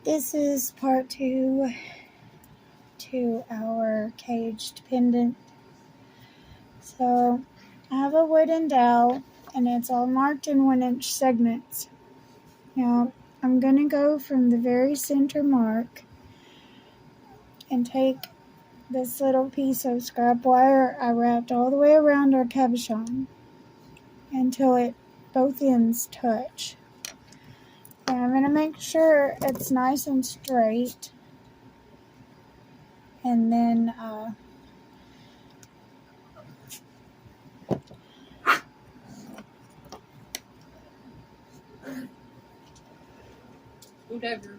This is part 2 to our caged pendant. So I have a wooden dowel and it's all marked in 1-inch segments. Now I'm going to go from the very center mark and take this little piece of scrap wire I wrapped all the way around our cabochon until both ends touch. And I'm going to make sure it's nice and straight, and then whatever.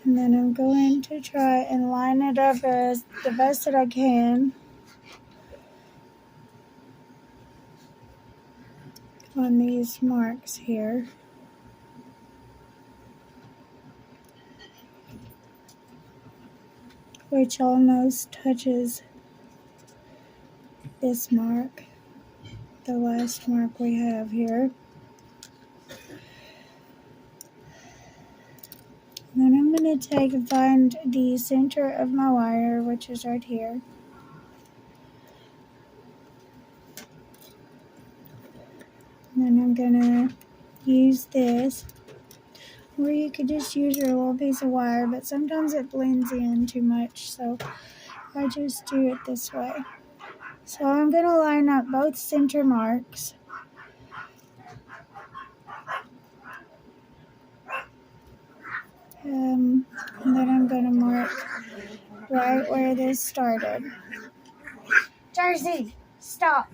And then I'm going to try and line it up as the best that I can on these marks here. Which almost touches this mark, the last mark we have here. And then I'm going to find the center of my wire, which is right here. And then I'm going to use this, or you could just use your little piece of wire, but sometimes it blends in too much, so I just do it this way. So I'm going to line up both center marks. And then I'm going to mark right where this started. Jersey, stop.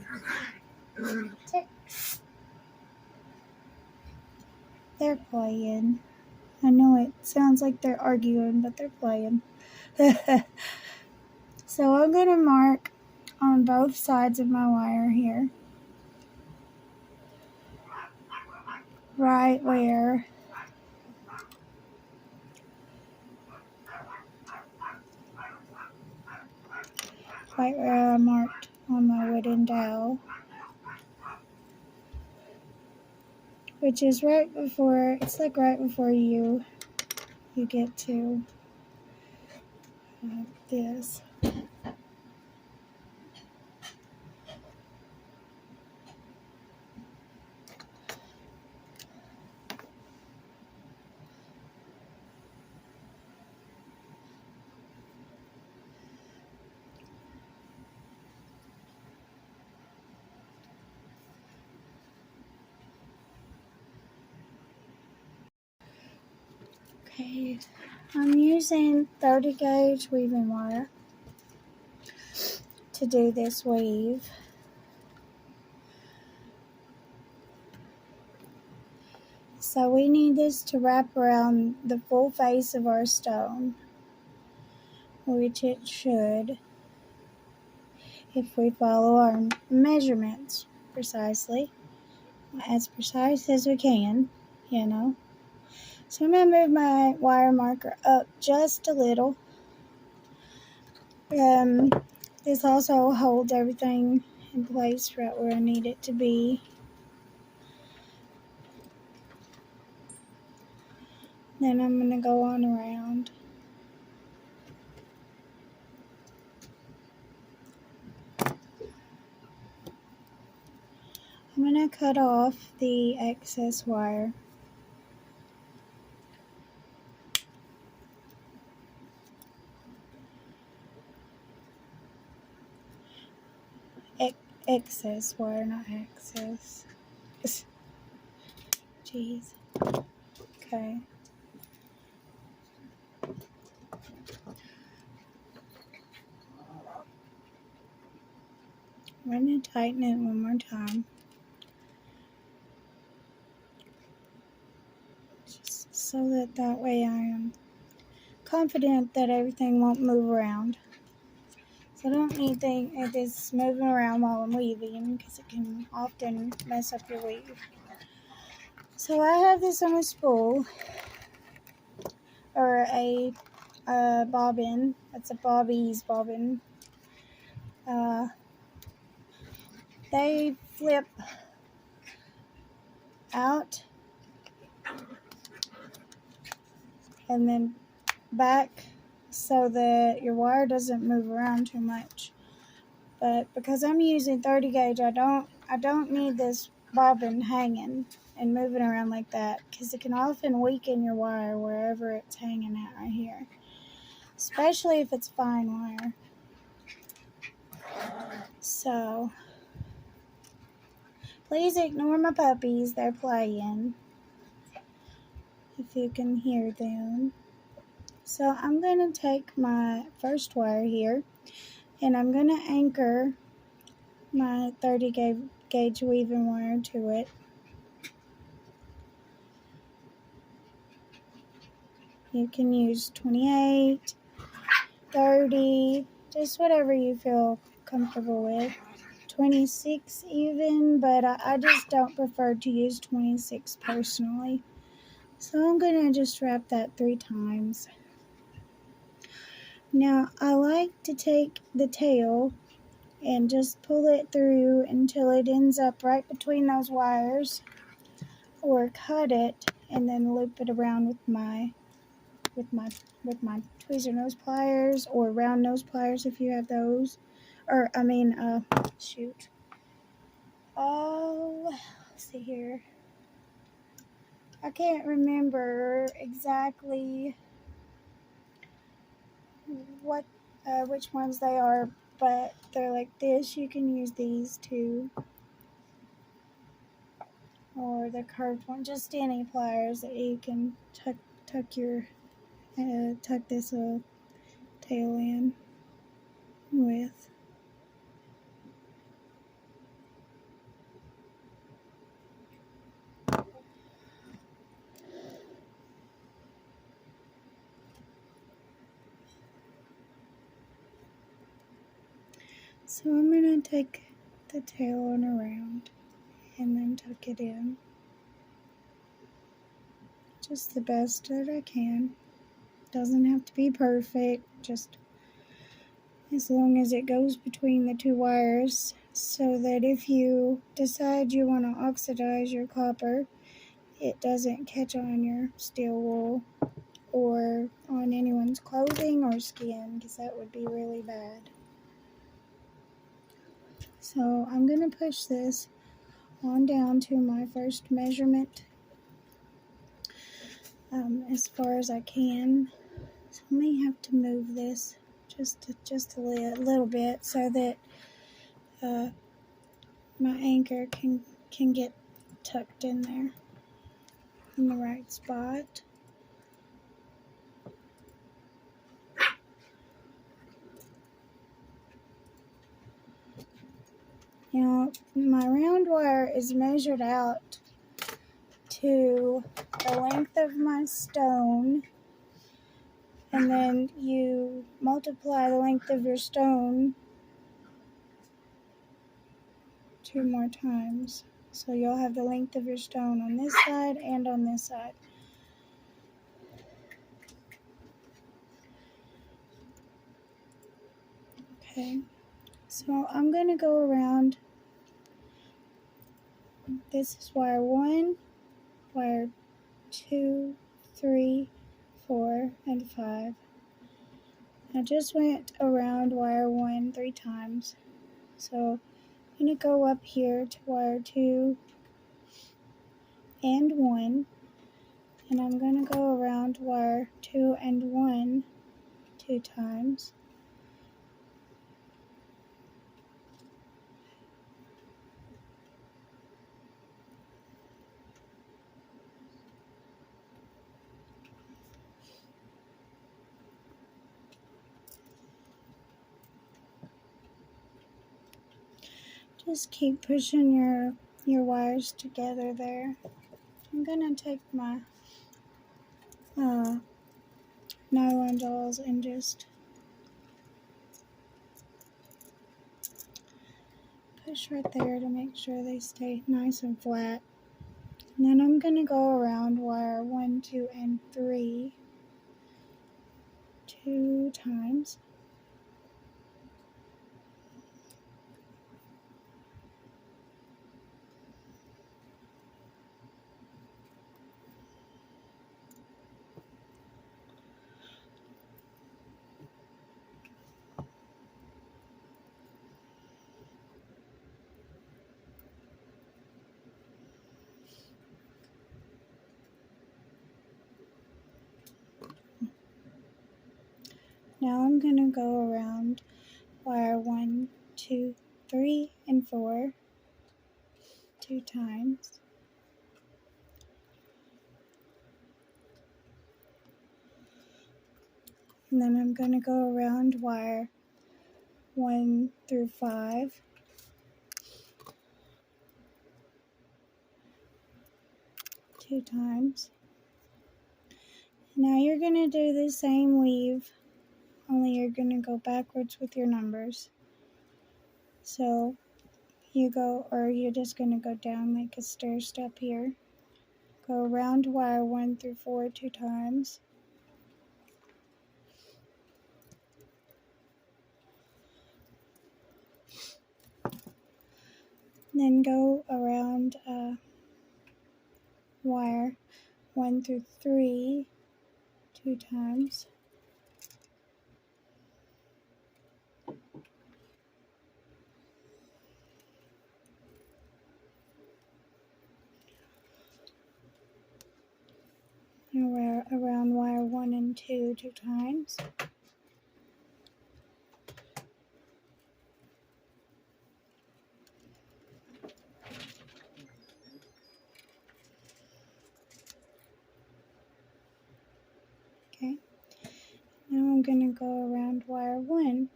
They're playing. I know it sounds like they're arguing, but they're playing. So I'm going to mark on both sides of my wire here. Right where I marked on my wooden dowel. Which is right before you get to this. Okay, I'm using 30 gauge weaving wire to do this weave. So we need this to wrap around the full face of our stone, which it should if we follow our measurements precisely, as precise as we can, you know. So I'm going to move my wire marker up just a little. This also holds everything in place right where I need it to be. Then I'm going to go on around. I'm going to cut off the excess wire. Excess wire, not excess. Jeez. Okay. I'm going to tighten it one more time. Just so that way I am confident that everything won't move around. So I don't need this moving around while I'm weaving, because it can often mess up your weave. So I have this on a spool, or a bobbin. It's a Bobby's bobbin. They flip out and then back so that your wire doesn't move around too much. But because I'm using 30 gauge, I don't need this bobbin hanging and moving around like that, because it can often weaken your wire wherever it's hanging at right here, especially if it's fine wire. So please ignore my puppies, they're playing, if you can hear them. So I'm going to take my first wire here, and I'm going to anchor my 30 gauge weaving wire to it. You can use 28, 30, just whatever you feel comfortable with. 26 even, but I just don't prefer to use 26 personally. So I'm going to just wrap that 3 times. Now I like to take the tail and just pull it through until it ends up right between those wires, or cut it and then loop it around with my tweezer nose pliers, or round nose pliers if you have those. Or shoot. Oh, let's see here. I can't remember exactly which ones they are, but they're like this. You can use these too, or the curved one. Just any pliers that you can tuck this little tail in with. So I'm going to take the tail on around and then tuck it in just the best that I can. Doesn't have to be perfect, just as long as it goes between the 2 wires, so that if you decide you want to oxidize your copper, it doesn't catch on your steel wool or on anyone's clothing or skin, because that would be really bad. So I'm going to push this on down to my first measurement as far as I can. So I may have to move this just a little bit so that my anchor can get tucked in there in the right spot. Now my round wire is measured out to the length of my stone, and then you multiply the length of your stone 2 more times. So you'll have the length of your stone on this side and on this side. Okay, so I'm going to go around. This is wire 1, wire 2, 3, 4, and 5. I just went around wire 1 3 times. So I'm going to go up here to wire 2 and 1, and I'm going to go around wire 2 and 1 2 times. Just keep pushing your wires together there. I'm going to take my nylon jaws and just push right there to make sure they stay nice and flat. And then I'm going to go around wire 1, 2, and 3 2 times. I'm going to go around wire 1, 2, 3, and 4 2 times. And then I'm going to go around wire 1 through 5 2 times. Now you're going to do the same weave, only you're going to go backwards with your numbers. So you're just going to go down like a stair step here. Go around wire 1 through 4 2 times. Then go around wire 1 through 3 2 times. And around wire 1 and 2 2 times. Okay. Now I'm going to go around wire 1.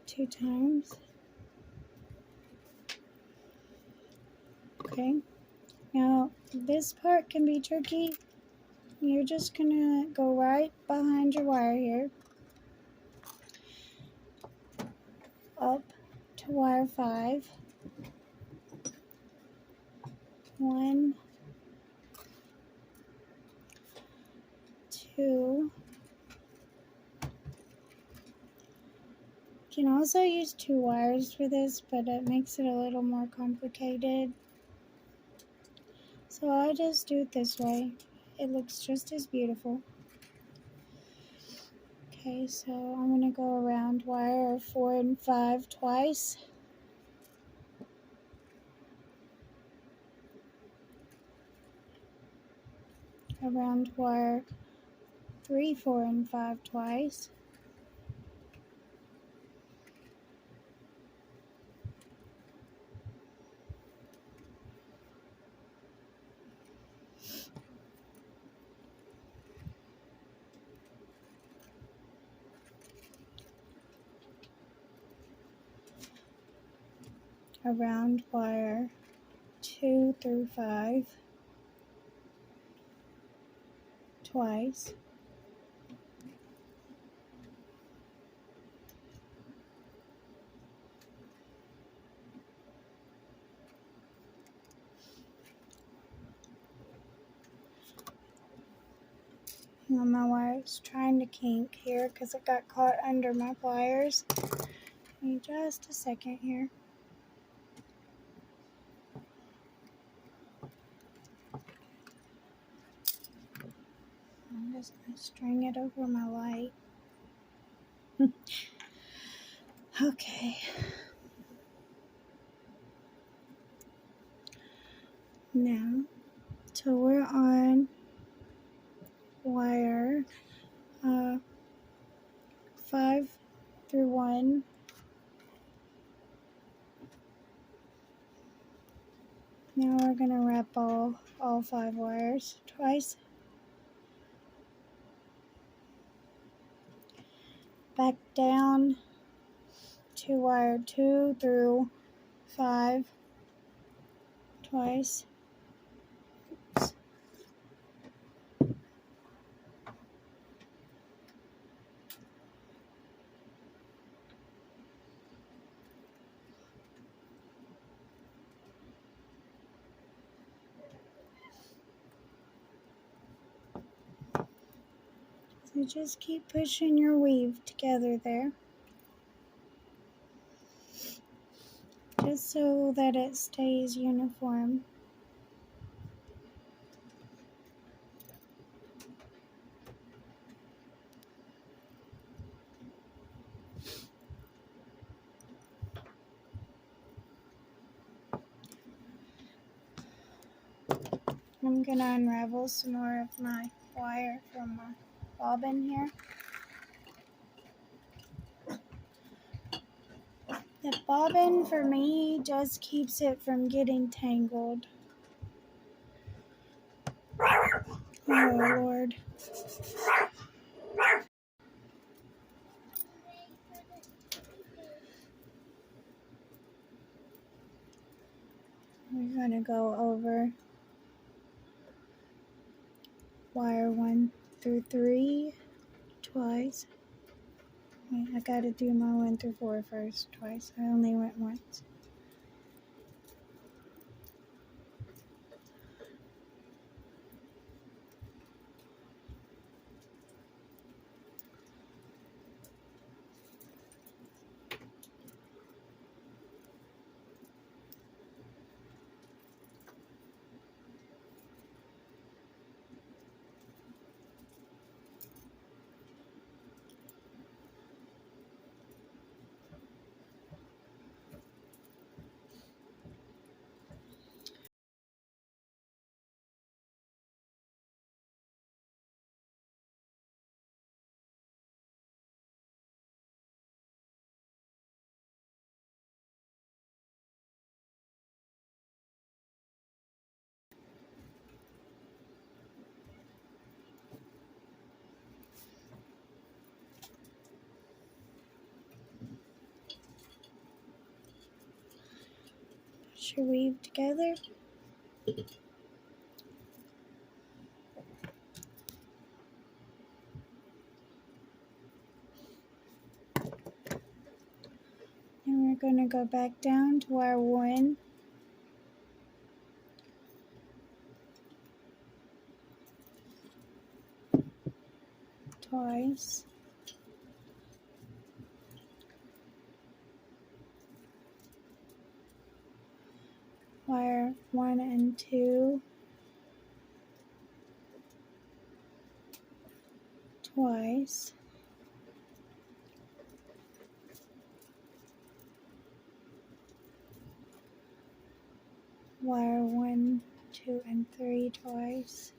Two times. Okay. Now this part can be tricky. You're just gonna go right behind your wire here, up to wire 5. 1, 2. You can also use 2 wires for this, but it makes it a little more complicated. So I just do it this way. It looks just as beautiful. Okay, so I'm going to go around wire 4 and 5 twice. Around wire 3, 4, and 5 twice. Around wire 2 through 5 twice. Now my wire's trying to kink here because it got caught under my pliers. Give me just a second here. I'm just going to string it over my light. Okay. Now, so we're on wire 5 through 1. Now we're going to wrap all 5 wires twice. Back down to wire 2 through 5 twice. Oops. So just keep pushing your weave together there, just so that it stays uniform. I'm going to unravel some more of my wire from my bobbin here. The bobbin for me just keeps it from getting tangled. Oh Lord. We're going to go over wire 1 through 3 twice. Wait, I gotta do my 1 through 4 first twice. I only went once. Put your weave together. And we're going to go back down to wire 1. Twice. Wire 1 and 2 twice. Wire 1, 2, and 3 twice.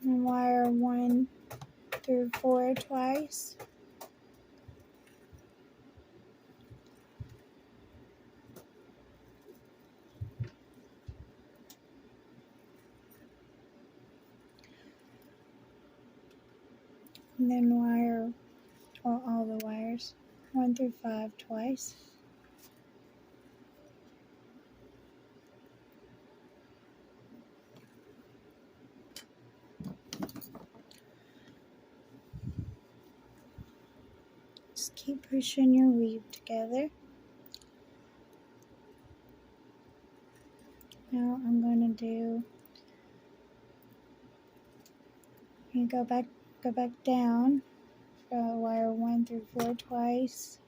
And wire 1 through 4 twice. And then wire, well, all the wires, 1 through 5 twice. Just keep pushing your weave together. Now I'm going to do, you go back down, wire 1 through 4 twice.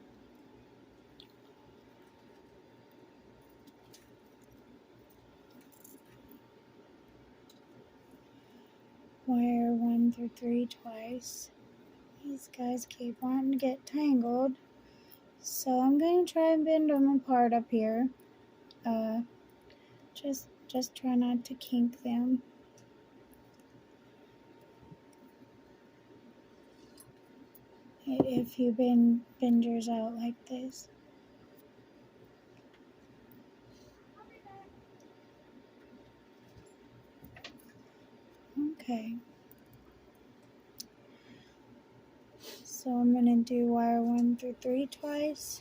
Wire 1 through 3 twice. These guys keep wanting to get tangled, so I'm going to try and bend them apart up here. Just try not to kink them. If you bend yours out like this. Okay. So I'm going to do wire 1 through 3 twice.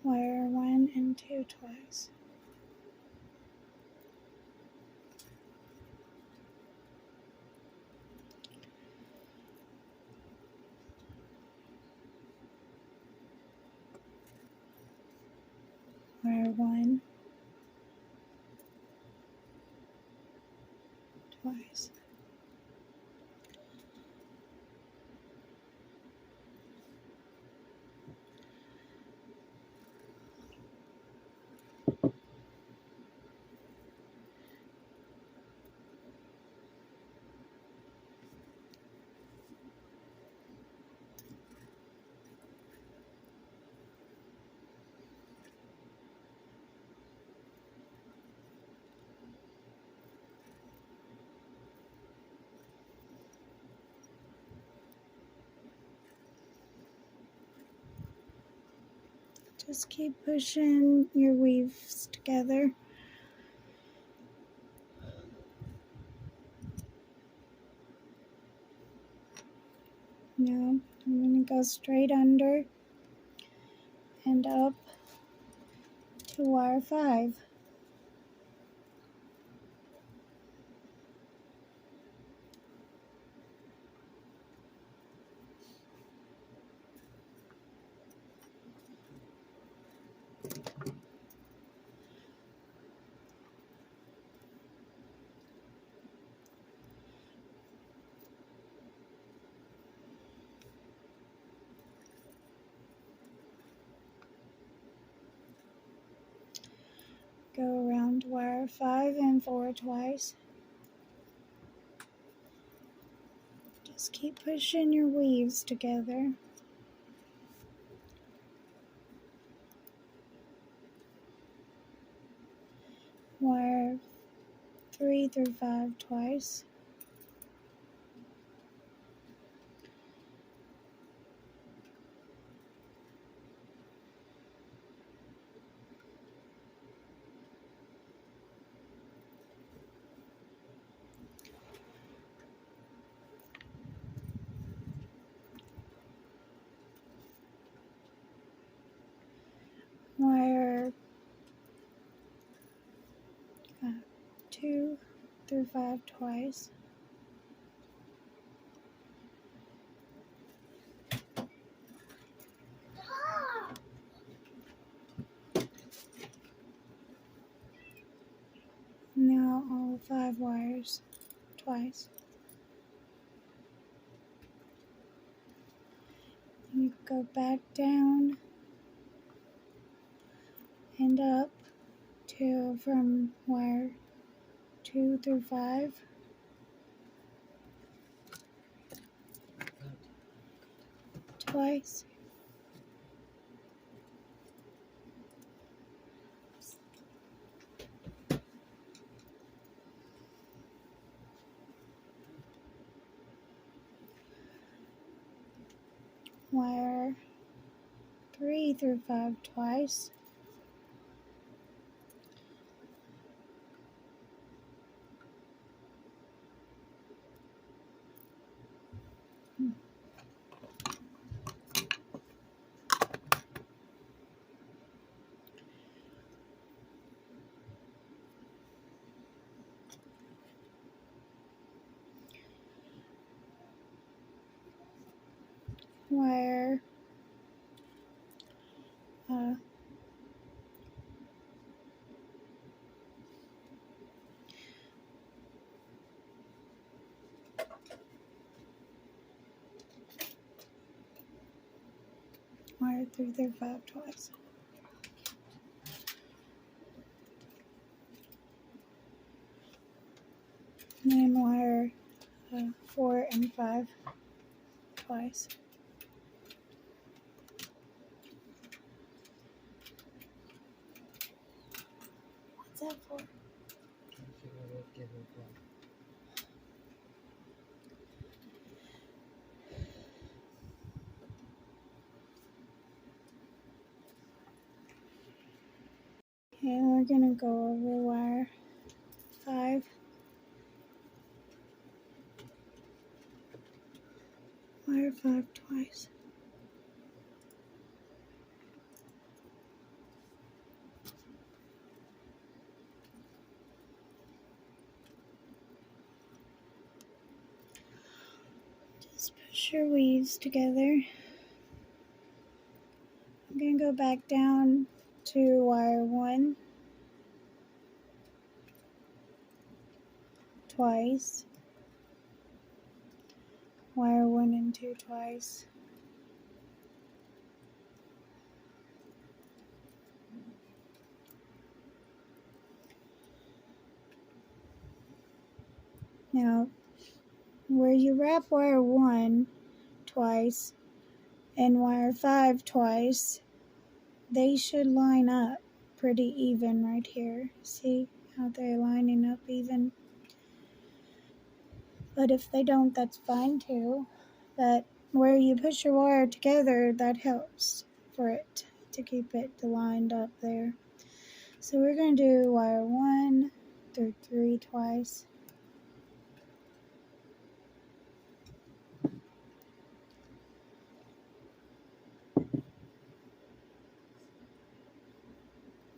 Wire 1 and 2 twice. Wire 1 twice. Just keep pushing your weaves together. Now I'm going to go straight under and up to wire 5. Go around wire 5 and 4 twice. Just keep pushing your weaves together. Wire 3 through 5 twice. Wire 2 through 5 twice. Now all 5 wires twice. You go back down and up to from wire 2 through 5. Twice. Wire 3 through 5 twice. Wire 3 through 5 twice. And then wire 4 and 5 twice. What's that for? Okay, we're gonna go over wire 5. Wire 5 twice. Just push your weaves together. I'm going to go back down to wire 1 twice. Wire 1 and 2 twice. Now, where you wrap wire 1 twice and wire 5 twice, they should line up pretty even right here. See how they're lining up even? But if they don't, that's fine too. But where you push your wire together, that helps for it to keep it lined up there. So we're going to do wire 1 through 3 twice.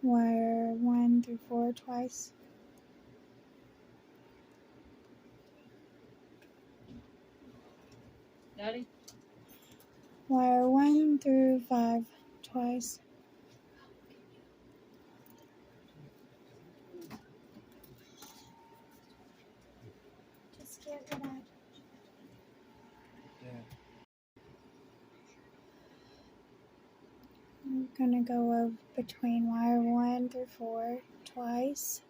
Wire 1 through 4 twice. Daddy? Wire 1 through 5 twice. Just give it a... I'm going to go over between wire 1 through 4 twice.